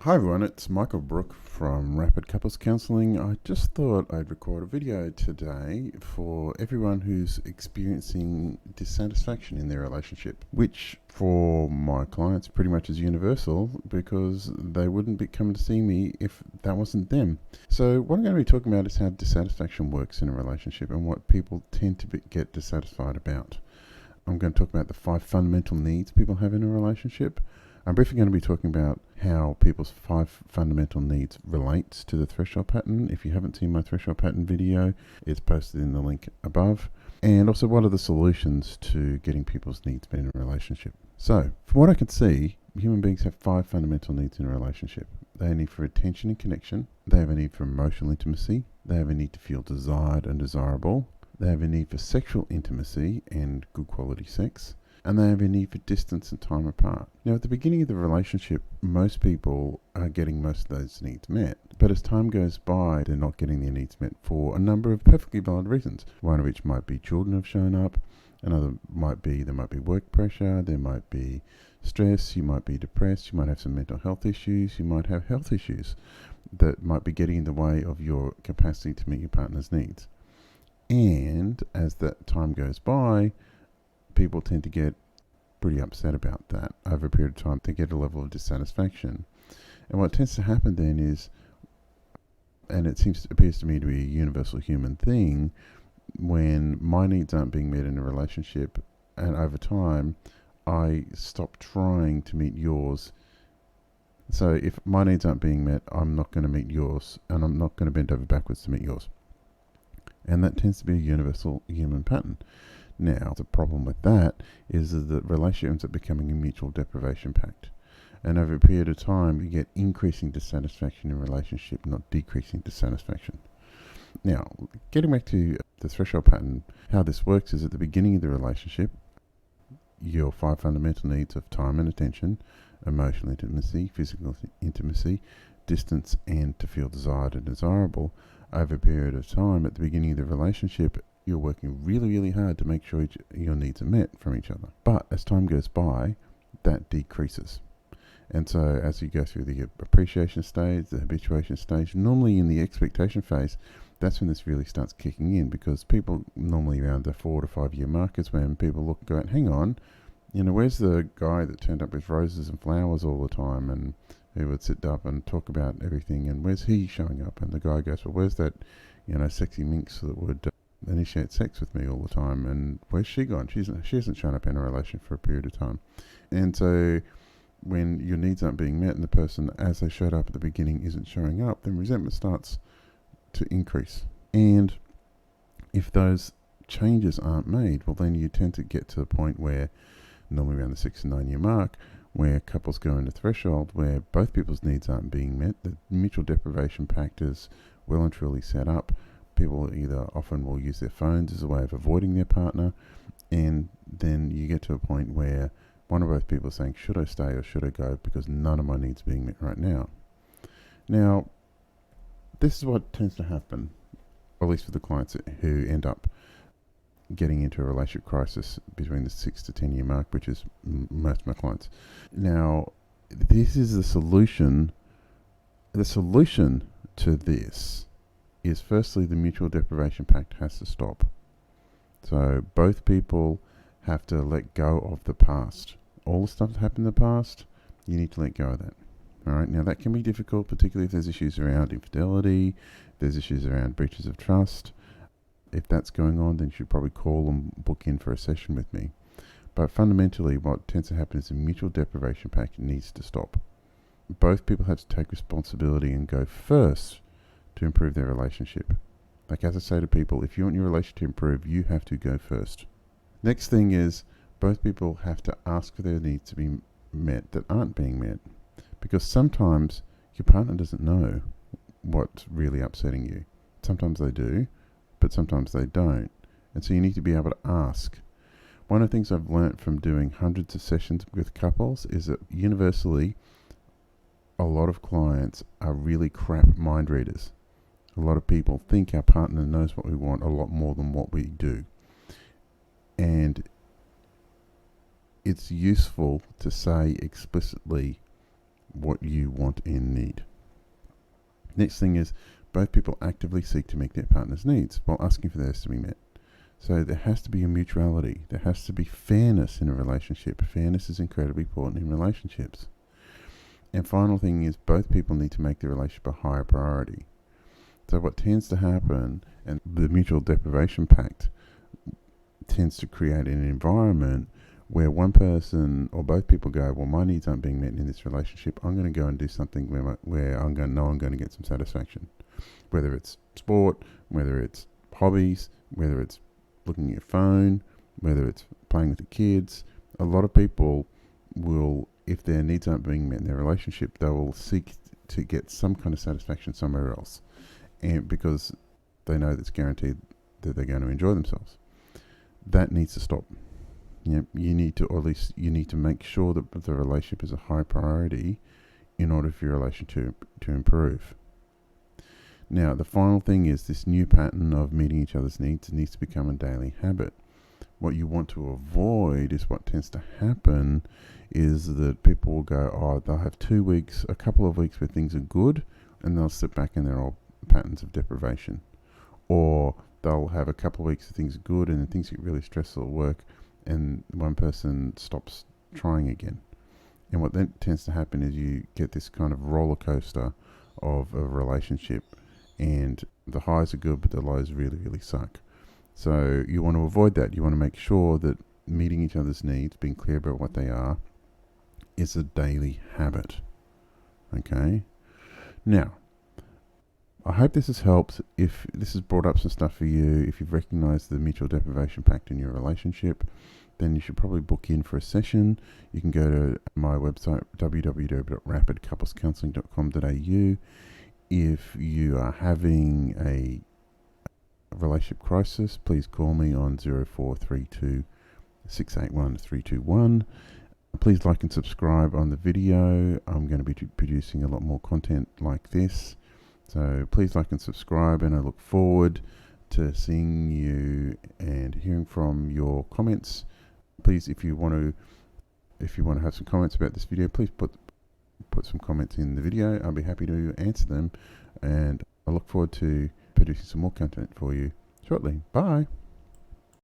Hi everyone, it's Michael Brook from Rapid Couples Counselling. I just thought I'd record a video today for everyone who's experiencing dissatisfaction in their relationship, which for my clients pretty much is universal because they wouldn't be coming to see me if that wasn't them. So what I'm going to be talking about is how dissatisfaction works in a relationship and what people tend to get dissatisfied about. I'm going to talk about the 5 fundamental needs people have in a relationship. I'm briefly going to be talking about how people's 5 fundamental needs relates to the threshold pattern. If you haven't seen my threshold pattern video, it's posted in the link above. And also, what are the solutions to getting people's needs met in a relationship? So, from what I can see, human beings have 5 fundamental needs in a relationship. They have a need for attention and connection. They have a need for emotional intimacy. They have a need to feel desired and desirable. They have a need for sexual intimacy and good quality sex. And they have a need for distance and time apart. Now, at the beginning of the relationship, most people are getting most of those needs met. But as time goes by, they're not getting their needs met for a number of perfectly valid reasons. One of which might be children have shown up. Another might be there might be work pressure. There might be stress. You might be depressed. You might have some mental health issues. You might have health issues that might be getting in the way of your capacity to meet your partner's needs. And as that time goes by, people tend to get pretty upset about that. Over a period of time, they get a level of dissatisfaction. And what tends to happen then is, and appears to me to be a universal human thing, when my needs aren't being met in a relationship, and over time, I stop trying to meet yours. So if my needs aren't being met, I'm not going to meet yours, and I'm not going to bend over backwards to meet yours. And that tends to be a universal human pattern. Now, the problem with that is that the relationship ends up becoming a mutual deprivation pact. And over a period of time, you get increasing dissatisfaction in a relationship, not decreasing dissatisfaction. Now, getting back to the threshold pattern, how this works is at the beginning of the relationship, your 5 fundamental needs of time and attention, emotional intimacy, physical intimacy, distance, and to feel desired and desirable. Over a period of time, at the beginning of the relationship, you're working really, really hard to make sure your needs are met from each other. But as time goes by, that decreases. And so as you go through the appreciation stage, the habituation stage, normally in the expectation phase, that's when this really starts kicking in, because people normally around the 4 to 5 year mark is when people look and go, hang on, where's the guy that turned up with roses and flowers all the time and who would sit up and talk about everything, and where's he showing up? And the guy goes, well, where's that, sexy minx that would initiate sex with me all the time, and where's she gone? She hasn't shown up in a relation for a period of time. And so when your needs aren't being met and the person, as they showed up at the beginning, isn't showing up, then resentment starts to increase. And if those changes aren't made, well, then you tend to get to the point where, normally around the 6 and 9 year mark, where couples go into threshold where both people's needs aren't being met, the mutual deprivation pact is well and truly set up. People often will use their phones as a way of avoiding their partner, and then you get to a point where one or both people are saying, should I stay or should I go, because none of my needs are being met right now. Now, this is what tends to happen, at least for the clients who end up getting into a relationship crisis between the 6 to 10 year mark, which is most of my clients. Now, this is the solution. The solution to this is, firstly, the mutual deprivation pact has to stop. So both people have to let go of the past. All the stuff that happened in the past, you need to let go of that. All right. Now, that can be difficult, particularly if there's issues around infidelity, if there's issues around breaches of trust. If that's going on, then you should probably call and book in for a session with me. But fundamentally, what tends to happen is the mutual deprivation pact needs to stop. Both people have to take responsibility and go first to improve their relationship. Like, as I say to people, if you want your relationship to improve, you have to go first. Next thing is, both people have to ask for their needs to be met that aren't being met. Because sometimes your partner doesn't know what's really upsetting you. Sometimes they do, but sometimes they don't. And so you need to be able to ask. One of the things I've learnt from doing hundreds of sessions with couples is that universally, a lot of clients are really crap mind readers. A lot of people think our partner knows what we want a lot more than what we do. And it's useful to say explicitly what you want and need. Next thing is both people actively seek to meet their partner's needs while asking for theirs to be met. So there has to be a mutuality. There has to be fairness in a relationship. Fairness is incredibly important in relationships. And final thing is both people need to make the relationship a higher priority. So what tends to happen, and the mutual deprivation pact tends to create an environment where one person or both people go, well, my needs aren't being met in this relationship. I'm going to go and do something where I'm going to get some satisfaction. Whether it's sport, whether it's hobbies, whether it's looking at your phone, whether it's playing with the kids. A lot of people will, if their needs aren't being met in their relationship, they will seek to get some kind of satisfaction somewhere else, and because they know that's guaranteed that they're going to enjoy themselves. That needs to stop. You need to, or at least you need to make sure that the relationship is a high priority in order for your relationship to improve. Now, the final thing is this new pattern of meeting each other's needs needs to become a daily habit. What you want to avoid is what tends to happen is that people will go, oh, they'll have 2 weeks, a couple of weeks where things are good, and they'll sit back in their old patterns of deprivation. Or they'll have a couple of weeks of things are good, and then things get really stressful at work, and one person stops trying again. And what then tends to happen is you get this kind of roller coaster of a relationship, and the highs are good, but the lows really, really suck. So you want to avoid that. You want to make sure that meeting each other's needs, being clear about what they are, is a daily habit. Okay? Now, I hope this has helped. If this has brought up some stuff for you, if you've recognized the mutual deprivation pact in your relationship, then you should probably book in for a session. You can go to my website, www.rapidcouplescounselling.com.au. If you are having a relationship crisis, please call me on 0432 681 321. Please like and subscribe on the video. I'm going to be producing a lot more content like this. So please like and subscribe, and I look forward to seeing you and hearing from your comments. Please, if you want to have some comments about this video, please put some comments in the video. I'll be happy to answer them, and I look forward to producing some more content for you shortly. Bye.